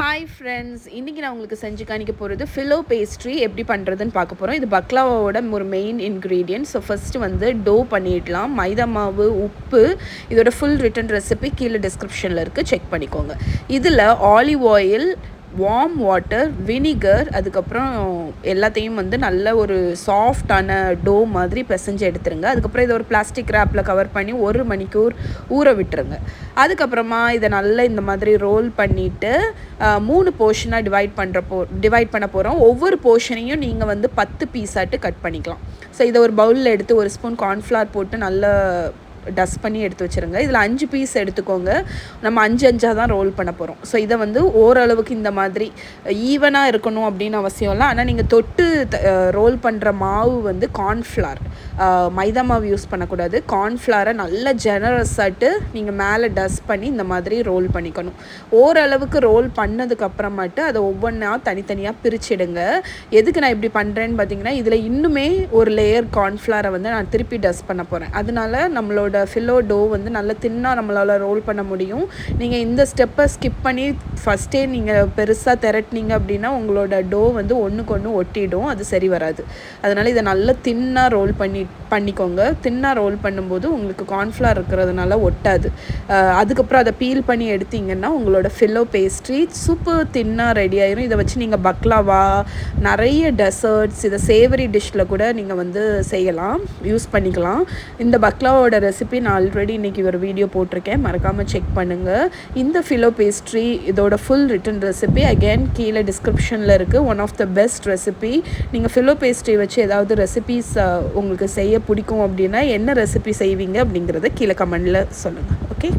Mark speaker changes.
Speaker 1: Hi friends, இன்றைக்கி நான் உங்களுக்கு செஞ்சு காணிக்க போகிறது ஃபில்லோ பேஸ்ட்ரி எப்படி பண்ணுறதுன்னு பார்க்க போகிறோம். இது பக்லாவாவோட ஒரு மெயின் இன்க்ரீடியன்ட். ஸோ ஃபஸ்ட்டு வந்து டோ பண்ணிடலாம். மைதா மாவு, உப்பு, இதோட ஃபுல் ரிட்டன் ரெசிபி கீழே டிஸ்கிரிப்ஷனில் இருக்குது, செக் பண்ணிக்கோங்க. இதில் olive oil, warm water, vinegar, அதுக்கப்புறம் எல்லாத்தையும் வந்து நல்ல ஒரு சாஃப்டான டோ மாதிரி பிசைஞ்சு எடுத்துருங்க. அதுக்கப்புறம் இதை ஒரு பிளாஸ்டிக் ரேப்பில் கவர் பண்ணி 1 மணிக்கூர் ஊற விட்டுருங்க. அதுக்கப்புறமா இதை நல்லா இந்த மாதிரி ரோல் பண்ணிவிட்டு 3 போர்ஷனாக டிவைட் பண்ண போகிறோம். ஒவ்வொரு போர்ஷனையும் நீங்கள் வந்து 10 பீஸாட்டு கட் பண்ணிக்கலாம். ஸோ இதை ஒரு பவுலில் எடுத்து 1 ஸ்பூன் கார்ன்ஃப்ளவர் போட்டு நல்லா டஸ்ட் பண்ணி எடுத்து வச்சுருங்க. இதில் 5 பீஸ் எடுத்துக்கோங்க. நம்ம 5 தான் ரோல் பண்ண போகிறோம். ஸோ இதை வந்து ஓரளவுக்கு இந்த மாதிரி ஈவனாக இருக்கணும் அப்படின்னு அவசியம் இல்லை. ஆனால் நீங்கள் தொட்டு ரோல் பண்ணுற மாவு வந்து கார்ன்ஃப்ளவர், மைதா மாவு யூஸ் பண்ணக்கூடாது. கார்ன்ஃப்ளவரை நல்லா ஜெனரஸாட்டு நீங்கள் மேலே டஸ்ட் பண்ணி இந்த மாதிரி ரோல் பண்ணிக்கணும். ஓரளவுக்கு ரோல் பண்ணதுக்கப்புறமாட்டு அதை ஒவ்வொன்றா தனித்தனியாக பிரிச்சிடுங்க. எதுக்கு நான் இப்படி பண்ணுறேன்னு பார்த்தீங்கன்னா, இதில் இன்னுமே ஒரு லேயர் கார்ன்ஃப்ளவரை வந்து நான் திருப்பி டஸ்ட் பண்ண போகிறேன். அதனால நம்மளோட ஃபில்லோ டோ வந்து நல்ல தின்னாக நம்மளால் ரோல் பண்ண முடியும். நீங்கள் இந்த ஸ்டெப்பை ஸ்கிப் பண்ணி ஃபஸ்ட்டே நீங்கள் பெருசாக திரட்டினீங்க அப்படின்னா உங்களோட டோ வந்து ஒன்றுக்கு ஒன்று ஒட்டிடும், அது சரி வராது. அதனால் இதை நல்லா தின்னாக ரோல் பண்ணிக்கோங்க. தின்னாக ரோல் பண்ணும்போது உங்களுக்கு கார்ன்ஃப்ளவர் இருக்கிறதுனால ஒட்டாது. அதுக்கப்புறம் அதை பீல் பண்ணி எடுத்திங்கன்னா உங்களோட ஃபில்லோ பேஸ்ட்ரி சூப்பர் தின்னாக ரெடி ஆயிரும். இதை வச்சு நீங்கள் பக்லாவா, நிறைய டெசர்ட்ஸ், இதை சேவரி டிஷ்ஷில் கூட நீங்கள் வந்து செய்யலாம், யூஸ் பண்ணிக்கலாம். இந்த பக்லாவோட ரெசிபி நான் ஆல்ரெடி இன்றைக்கி ஒரு வீடியோ போட்டிருக்கேன், மறக்காமல் செக் பண்ணுங்கள். இந்த ஃபில்லோ பேஸ்ட்ரி இதோட ஃபுல் ரிட்டன் ரெசிபி அகெயின் கீழே டிஸ்கிரிப்ஷனில் இருக்குது. One of the best recipe. நீங்கள் ஃபில்லோ பேஸ்ட்ரி வச்சு ஏதாவது ரெசிபீஸ் உங்களுக்கு செய்ய பிடிக்கும் அப்படின்னா என்ன ரெசிபி செய்வீங்க அப்படிங்கிறத கீழே கமெண்டில் சொல்லுங்கள். ஓகே.